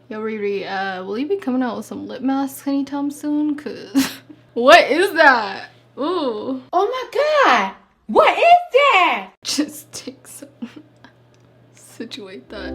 Yo, Riri, will you be coming out with some lip masks anytime soon? Cause what is that? Ooh. Oh my god! What is that? Just take some. Situate that.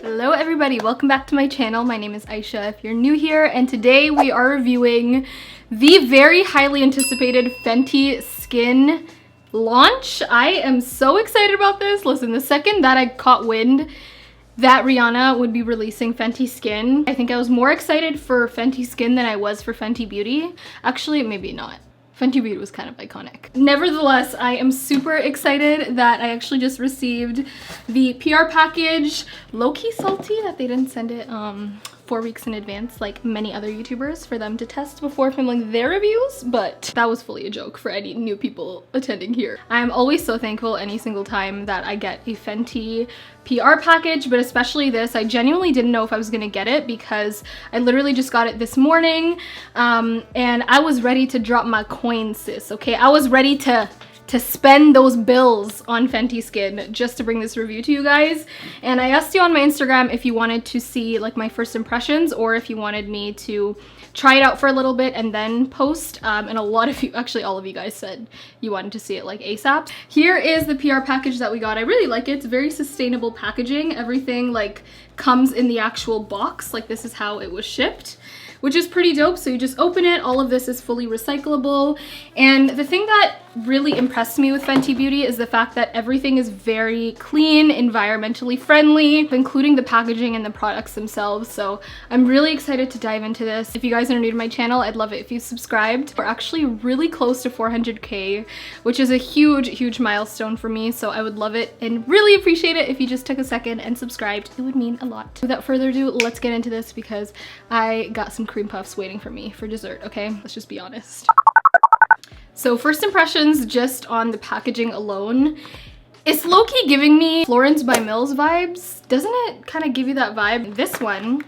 Hello everybody, welcome back to my channel. My name is Aysha if you're new here, and today we are reviewing the very highly anticipated Fenty Skin launch. I am so excited about this. Listen, the second that I caught wind that Rihanna would be releasing Fenty Skin, I think I was more excited for Fenty Skin than I was for Fenty Beauty. Actually, maybe not. Fenty Beauty was kind of iconic. Nevertheless, I am super excited that I actually just received the PR package. Low-key salty that they didn't send it 4 weeks in advance like many other YouTubers for them to test before filming their reviews, but that was fully a joke for any new people attending here. I'm always so thankful any single time that I get a Fenty PR package, but especially this. I genuinely didn't know if I was gonna get it because I literally just got it this morning, and I was ready to drop my coins, sis, okay? I was ready to spend those bills on Fenty Skin just to bring this review to you guys. And I asked you on my Instagram if you wanted to see like my first impressions or if you wanted me to try it out for a little bit and then post. And a lot of you, actually all of you guys said you wanted to see it like ASAP. Here is the PR package that we got. I really like it. It's very sustainable packaging. Everything like comes in the actual box. Like this is how it was shipped, which is pretty dope. So you just open it, all of this is fully recyclable. And the thing that really impressed me with Fenty Beauty is the fact that everything is very clean, environmentally friendly, including the packaging and the products themselves. So I'm really excited to dive into this. If you guys are new to my channel, I'd love it if you subscribed. We're actually really close to 400K, which is a huge, huge milestone for me. So I would love it and really appreciate it if you just took a second and subscribed. It would mean a lot. Without further ado, let's get into this because I got some cream puffs waiting for me for dessert, okay? Let's just be honest. So first impressions just on the packaging alone. It's low-key giving me Florence by Mills vibes. Doesn't it kind of give you that vibe? This one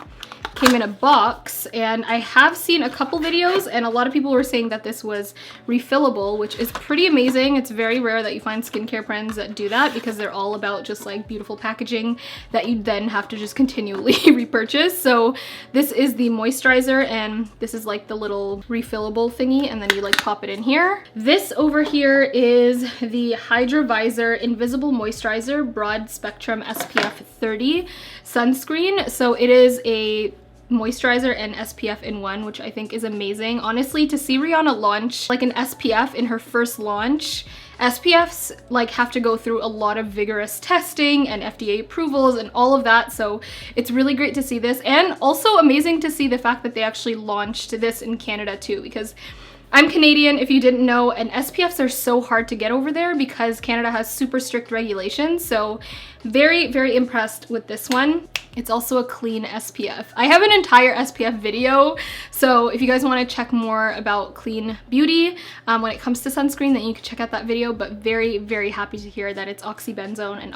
came in a box, and I have seen a couple videos and a lot of people were saying that this was refillable, which is pretty amazing. It's very rare that you find skincare brands that do that because they're all about just like beautiful packaging that you then have to just continually repurchase. So this is the moisturizer, and this is like the little refillable thingy, and then you like pop it in here. This over here is the Hydra Visor Invisible Moisturizer Broad Spectrum SPF 30 sunscreen. So it is a moisturizer and SPF in one, which I think is amazing. Honestly, to see Rihanna launch like an SPF in her first launch, SPFs like have to go through a lot of vigorous testing and FDA approvals and all of that, so it's really great to see this, and also amazing to see the fact that they actually launched this in Canada too, because I'm Canadian, if you didn't know, and SPFs are so hard to get over there because Canada has super strict regulations. So very, very impressed with this one. It's also a clean SPF. I have an entire SPF video, so if you guys want to check more about clean beauty when it comes to sunscreen, then you can check out that video. But very, very happy to hear that it's oxybenzone and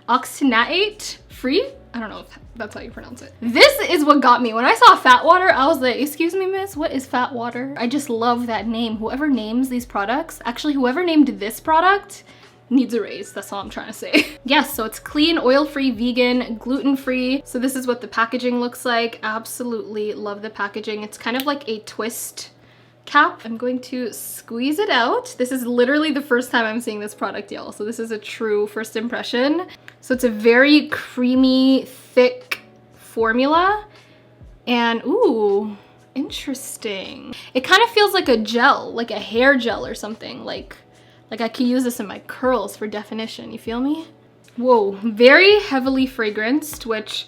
oxygenate free. I don't know if that's how you pronounce it. This is what got me. When I saw Fat Water, I was like, excuse me, miss, what is Fat Water? I just love that name. Whoever names these products, actually whoever named this product needs a raise. That's all I'm trying to say. Yes, so it's clean, oil-free, vegan, gluten-free. So this is what the packaging looks like. Absolutely love the packaging. It's kind of like a twist cap. I'm going to squeeze it out. This is literally the first time I'm seeing this product, y'all. So this is a true first impression. So it's a very creamy, thick formula. And ooh, interesting. It kind of feels like a gel, like a hair gel or something. Like I could use this in my curls for definition, you feel me? Whoa, very heavily fragranced, which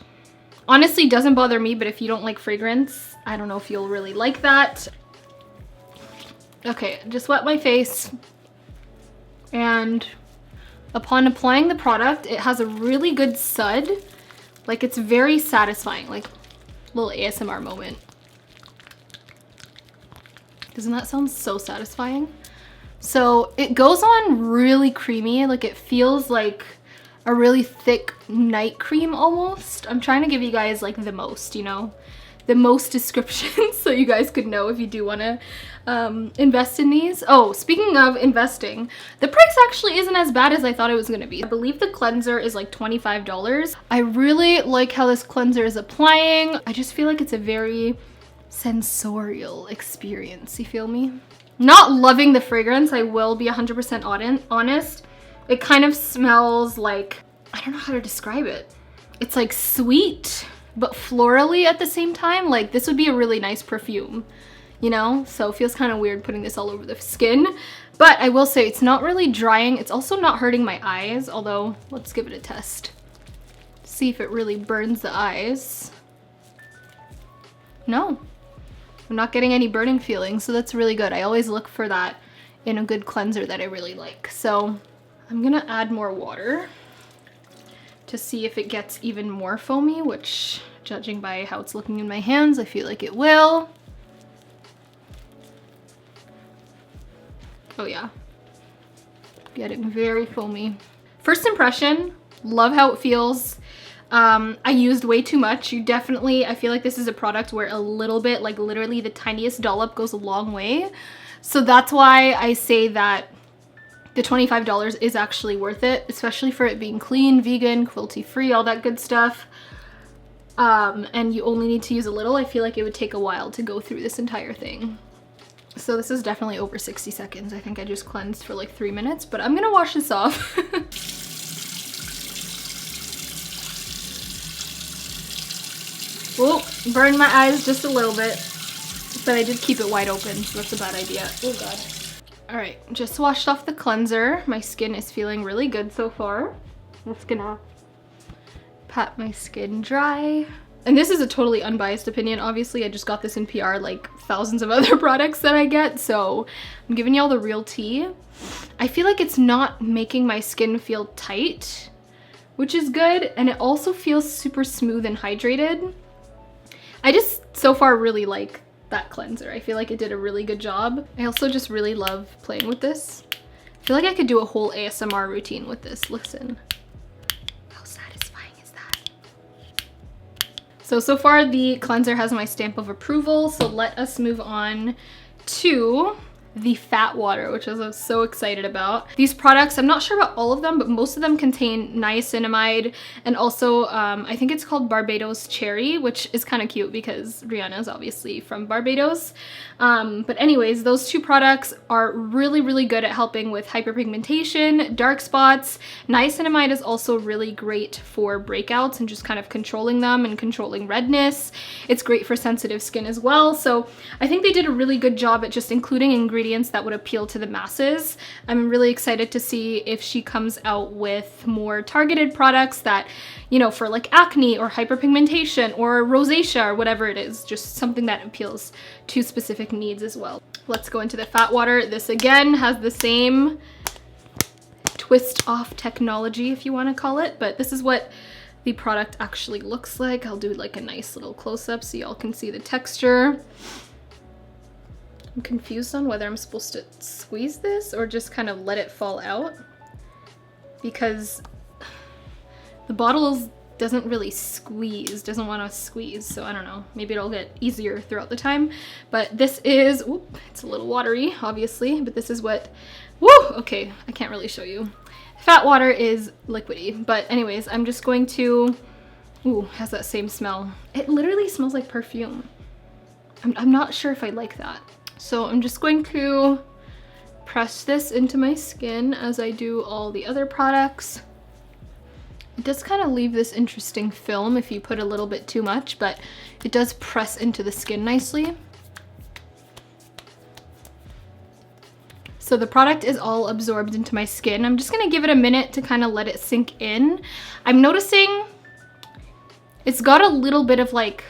honestly doesn't bother me, but if you don't like fragrance, I don't know if you'll really like that. Okay, just wet my face, and upon applying the product, it has a really good sud. Like it's very satisfying, like a little ASMR moment. Doesn't that sound so satisfying? So it goes on really creamy, like it feels like a really thick night cream almost. I'm trying to give you guys like the most, you know? the most descriptions so you guys could know if you do want to invest in these. Oh, speaking of investing, the price actually isn't as bad as I thought it was going to be. I believe the cleanser is like $25. I really like how this cleanser is applying. I just feel like it's a very sensorial experience. You feel me? Not loving the fragrance, I will be 100% honest. It kind of smells like, I don't know how to describe it. It's like sweet, but florally at the same time. Like this would be a really nice perfume, you know? So it feels kind of weird putting this all over the skin. But I will say it's not really drying. It's also not hurting my eyes, although let's give it a test. See if it really burns the eyes. No, I'm not getting any burning feelings, so that's really good. I always look for that in a good cleanser that I really like. So I'm gonna add more water to see if it gets even more foamy, which, judging by how it's looking in my hands, I feel like it will. Oh yeah, getting very foamy. First impression, love how it feels. I used way too much. I feel like this is a product where a little bit, like literally the tiniest dollop goes a long way. So that's why I say that the $25 is actually worth it, especially for it being clean, vegan, cruelty-free, all that good stuff. And you only need to use a little. I feel like it would take a while to go through this entire thing. So this is definitely over 60 seconds. I think I just cleansed for like 3 minutes, but I'm gonna wash this off. Oh, burned my eyes just a little bit, but I did keep it wide open, so that's a bad idea. Oh god. All right, just washed off the cleanser. My skin is feeling really good so far. I'm just gonna pat my skin dry. And this is a totally unbiased opinion. Obviously, I just got this in PR like thousands of other products that I get, so I'm giving y'all the real tea. I feel like it's not making my skin feel tight, which is good, and it also feels super smooth and hydrated. I just so far really like that cleanser. I feel like it did a really good job. I also just really love playing with this. I feel like I could do a whole ASMR routine with this. Listen. How satisfying is that? So far the cleanser has my stamp of approval. So let us move on to the fat water, which I was so excited about. These products, I'm not sure about all of them, but most of them contain niacinamide and also I think it's called Barbados Cherry, which is kind of cute because Rihanna is obviously from Barbados. But anyways, those two products are really, really good at helping with hyperpigmentation, dark spots. Niacinamide is also really great for breakouts and just kind of controlling them and controlling redness. It's great for sensitive skin as well. So I think they did a really good job at just including ingredients that would appeal to the masses. I'm really excited to see if she comes out with more targeted products that, you know, for like acne or hyperpigmentation or rosacea or whatever it is, just something that appeals to specific needs as well. Let's go into the fat water. This again has the same twist off technology, if you want to call it, but this is what the product actually looks like. I'll do like a nice little close-up so y'all can see the texture. I'm confused on whether I'm supposed to squeeze this or just kind of let it fall out, because the bottle doesn't really squeeze, doesn't want to squeeze, so I don't know, maybe it'll get easier throughout the time. But this is, whoop, it's a little watery obviously, but this is what, woo, okay, I can't really show you. Fat water is liquidy, but anyways, I'm just going to, ooh, has that same smell. It literally smells like perfume. I'm not sure if I like that. So I'm just going to press this into my skin as I do all the other products. It does kind of leave this interesting film if you put a little bit too much, but it does press into the skin nicely. So the product is all absorbed into my skin. I'm just gonna give it a minute to kind of let it sink in. I'm noticing it's got a little bit of like,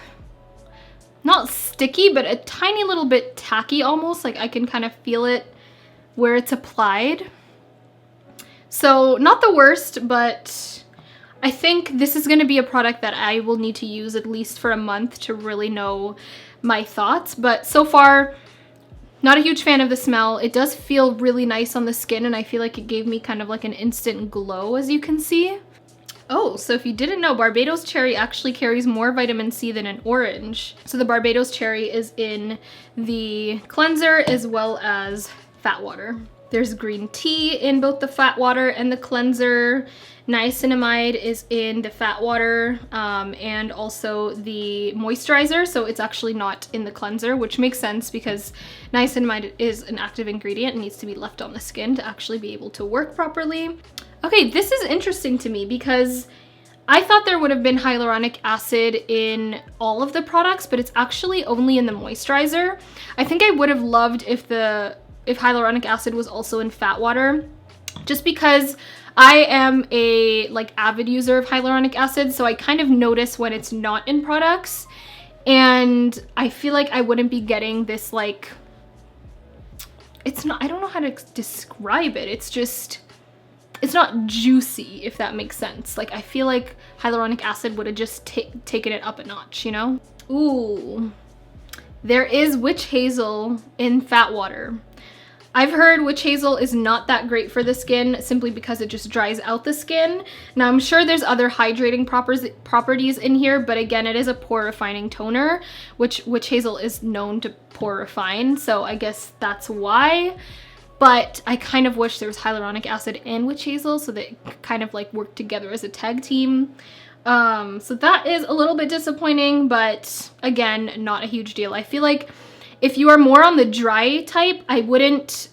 not sticky, but a tiny little bit tacky almost. Like I can kind of feel it where it's applied. So not the worst, but I think this is going to be a product that I will need to use at least for a month to really know my thoughts. But so far, not a huge fan of the smell. It does feel really nice on the skin, and I feel like it gave me kind of like an instant glow, as you can see. Oh, so if you didn't know, Barbados cherry actually carries more vitamin C than an orange. So the Barbados cherry is in the cleanser as well as fat water. There's green tea in both the fat water and the cleanser. Niacinamide is in the fat water and also the moisturizer. So it's actually not in the cleanser, which makes sense because niacinamide is an active ingredient and needs to be left on the skin to actually be able to work properly. Okay, this is interesting to me because I thought there would have been hyaluronic acid in all of the products, but it's actually only in the moisturizer. I think I would have loved if hyaluronic acid was also in fat water, just because I am a avid user of hyaluronic acid, so I kind of notice when it's not in products, and I feel like I wouldn't be getting this it's not, I don't know how to describe it. It's not juicy, if that makes sense. I feel like hyaluronic acid would have just taken it up a notch, you know? Ooh, there is witch hazel in fat water. I've heard witch hazel is not that great for the skin simply because it just dries out the skin. Now I'm sure there's other hydrating properties in here, but again, it is a pore refining toner, which witch hazel is known to pore refine, so I guess that's why. But I kind of wish there was hyaluronic acid and witch hazel so they kind of work together as a tag team. So that is a little bit disappointing, but again, not a huge deal. I feel like if you are more on the dry type, I wouldn't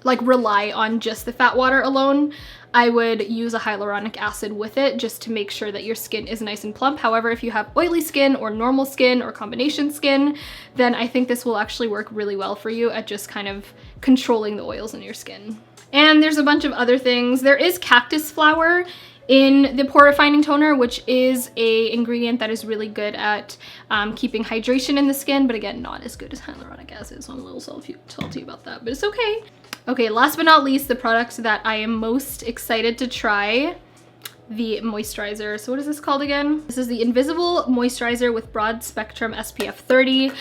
rely on just the fat water alone. I would use a hyaluronic acid with it just to make sure that your skin is nice and plump. However, if you have oily skin or normal skin or combination skin, then I think this will actually work really well for you at just kind of controlling the oils in your skin. And there's a bunch of other things. There is cactus flower in the pore refining toner, which is a ingredient that is really good at keeping hydration in the skin, but again, not as good as hyaluronic acid, so I'm a little salty about that, but it's okay. Okay, last but not least, the product that I am most excited to try, the moisturizer. So what is this called again? This is the Invisible Moisturizer with Broad Spectrum SPF 30.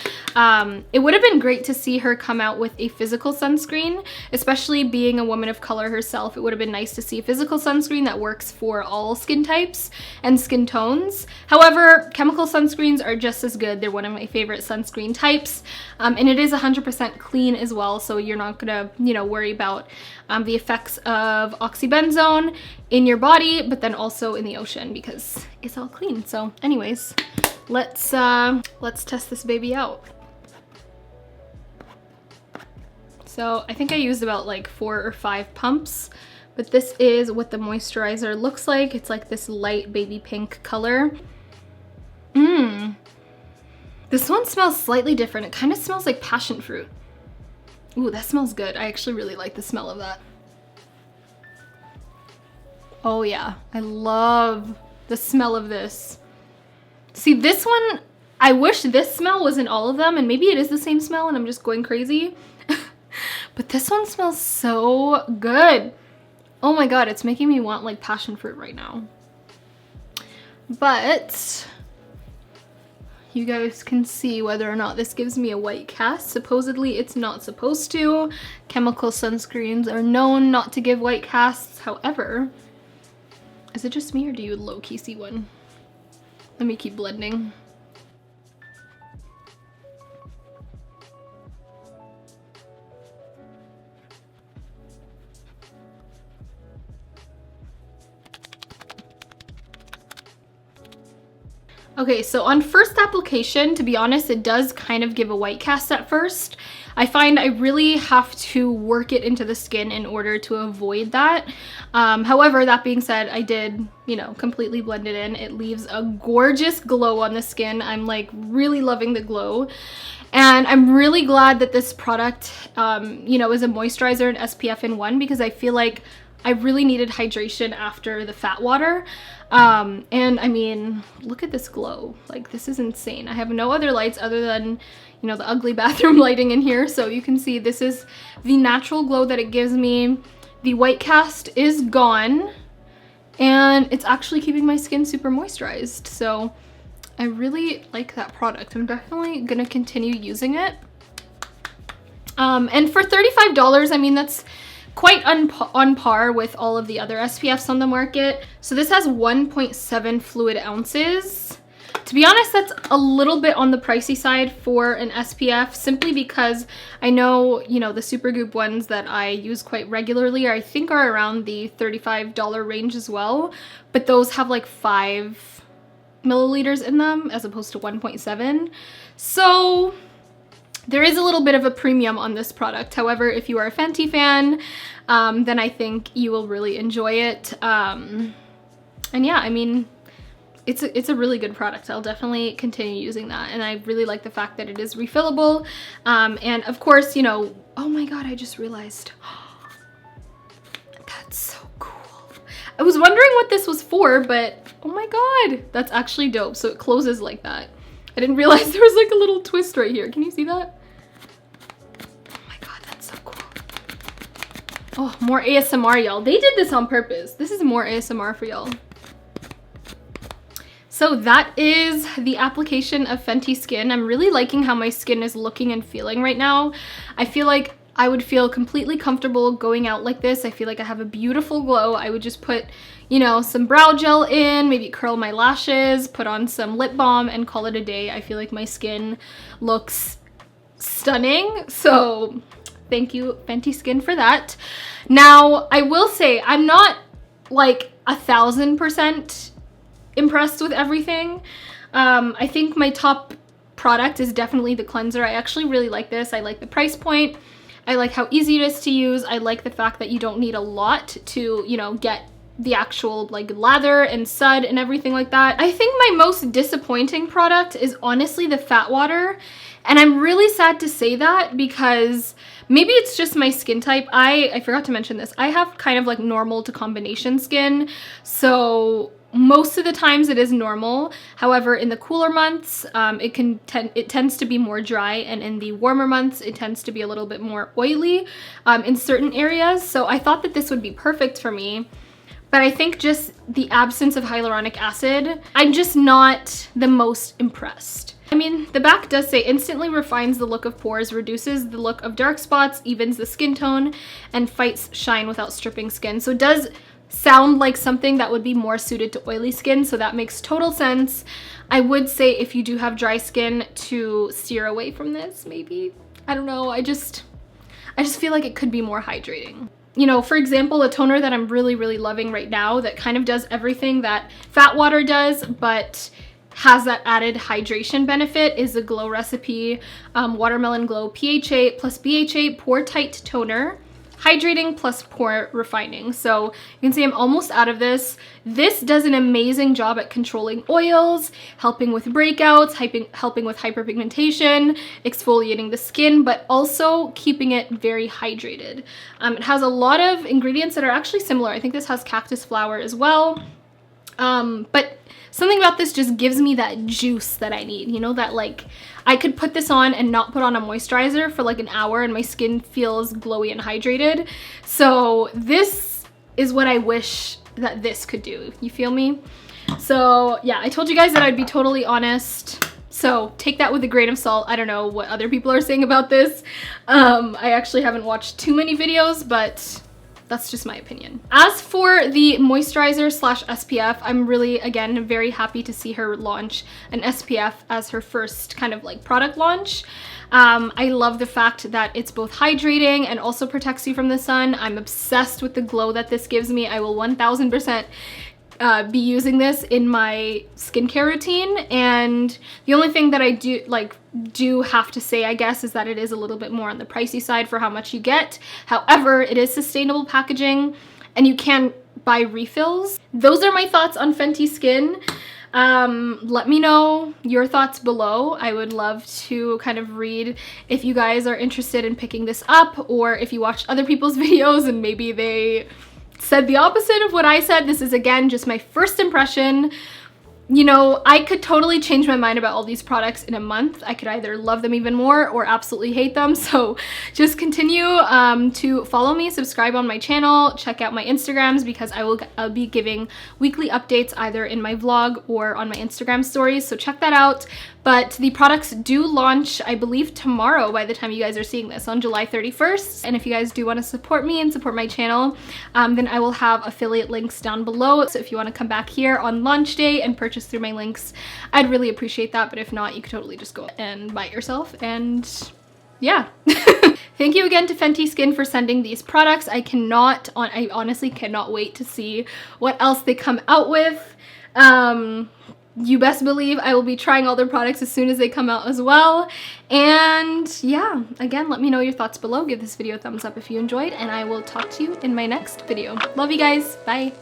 It would have been great to see her come out with a physical sunscreen, especially being a woman of color herself. It would have been nice to see a physical sunscreen that works for all skin types and skin tones. However, chemical sunscreens are just as good. They're one of my favorite sunscreen types. And it is 100% clean as well, so you're not gonna, worry about the effects of oxybenzone in your body, but then also in the ocean because it's all clean. So anyways, let's test this baby out. So I think I used about 4 or 5 pumps, but this is what the moisturizer looks like. It's this light baby pink color. This one smells slightly different. It kind of smells like passion fruit. Ooh, that smells good. I actually really like the smell of that. Oh yeah, I love the smell of this. See, this one, I wish this smell was in all of them, and maybe it is the same smell and I'm just going crazy. But this one smells so good. Oh my god, it's making me want passion fruit right now. But you guys can see whether or not this gives me a white cast. Supposedly it's not supposed to. Chemical sunscreens are known not to give white casts. However, is it just me or do you low-key see one? Let me keep blending. Okay, so on first application, to be honest, it does kind of give a white cast at first. I find I really have to work it into the skin in order to avoid that. However, that being said, I did, completely blend it in. It leaves a gorgeous glow on the skin. I'm really loving the glow. And I'm really glad that this product, is a moisturizer and SPF in one, because I feel like I really needed hydration after the fat water. And I mean, look at this glow. This is insane. I have no other lights other than, the ugly bathroom lighting in here. So you can see this is the natural glow that it gives me. The white cast is gone and it's actually keeping my skin super moisturized. So I really like that product. I'm definitely gonna continue using it. And for $35, I mean, that's quite on par with all of the other SPFs on the market. So this has 1.7 fluid ounces. To be honest, that's a little bit on the pricey side for an SPF, simply because I know, you know, the Supergoop ones that I use quite regularly I think are around the $35 range as well, but those have like 5 milliliters in them as opposed to 1.7. So there is a little bit of a premium on this product. However, if you are a Fenty fan, then I think you will really enjoy it. And yeah, I mean, it's a really good product. I'll definitely continue using that. And I really like the fact that it is refillable. And of course, you know, oh my God, I just realized. That's so cool. I was wondering what this was for, but oh my God, that's actually dope. So it closes like that. I didn't realize there was like a little twist right here. Can you see that? Oh my God, that's so cool. Oh, more ASMR, y'all. They did this on purpose. This is more ASMR for y'all. So that is the application of Fenty Skin. I'm really liking how my skin is looking and feeling right now. I feel like I would feel completely comfortable going out like this. I feel like I have a beautiful glow. I would just put, you know, some brow gel in, maybe curl my lashes, put on some lip balm and call it a day. I feel like my skin looks stunning. So thank you, Fenty Skin, for that. Now, I will say I'm not like 1000% impressed with everything. I think my top product is definitely the cleanser. I actually really like this. I like the price point. I like how easy it is to use. I like the fact that you don't need a lot to, you know, get the actual like lather and sud and everything like that. I think my most disappointing product is honestly the fat water. And I'm really sad to say that because maybe it's just my skin type. I forgot to mention this. I have kind of like normal to combination skin. So most of the times it is normal. However, in the cooler months, it tends to be more dry, and in the warmer months, it tends to be a little bit more oily in certain areas. So I thought that this would be perfect for me. But I think just the absence of hyaluronic acid, I'm just not the most impressed. I mean, the back does say instantly refines the look of pores, reduces the look of dark spots, evens the skin tone, and fights shine without stripping skin. So it does sound like something that would be more suited to oily skin, so that makes total sense. I would say if you do have dry skin to steer away from this, maybe. I don't know, I just feel like it could be more hydrating. You know, for example, a toner that I'm really, really loving right now that kind of does everything that Fat Water does, but has that added hydration benefit is the Glow Recipe Watermelon Glow PHA plus BHA Pore Tight Toner. Hydrating plus pore refining. So you can see I'm almost out of this. This does an amazing job at controlling oils, helping with breakouts, helping with hyperpigmentation, exfoliating the skin, but also keeping it very hydrated. It has a lot of ingredients that are actually similar. I think this has cactus flower as well. But something about this just gives me that juice that I need, you know, that like I could put this on and not put on a moisturizer for like an hour and my skin feels glowy and hydrated. So this is what I wish that this could do. You feel me? So yeah, I told you guys that I'd be totally honest. So take that with a grain of salt. I don't know what other people are saying about this. I actually haven't watched too many videos, but that's just my opinion. As for the moisturizer slash SPF, I'm really, again, very happy to see her launch an SPF as her first kind of like product launch. I love the fact that it's both hydrating and also protects you from the sun. I'm obsessed with the glow that this gives me. I will 1000% be using this in my skincare routine, and the only thing that I do have to say, I guess, is that it is a little bit more on the pricey side for how much you get. However, it is sustainable packaging and you can buy refills. Those are my thoughts on Fenty Skin. Let me know your thoughts below. I would love to kind of read if you guys are interested in picking this up, or if you watched other people's videos and maybe they said the opposite of what I said. This is, again, just my first impression. You know, I could totally change my mind about all these products in a month. I could either love them even more or absolutely hate them. So just continue to follow me, subscribe on my channel, check out my Instagrams, because I'll be giving weekly updates either in my vlog or on my Instagram stories. So check that out. But the products do launch, I believe, tomorrow by the time you guys are seeing this, on July 31st. And if you guys do want to support me and support my channel, then I will have affiliate links down below. So if you want to come back here on launch day and purchase through my links, I'd really appreciate that. But if not, you could totally just go and buy it yourself. And yeah. Thank you again to Fentyskin for sending these products. I honestly cannot wait to see what else they come out with. You best believe I will be trying all their products as soon as they come out as well. And yeah, again, let me know your thoughts below. Give this video a thumbs up if you enjoyed, and I will talk to you in my next video. Love you guys. Bye.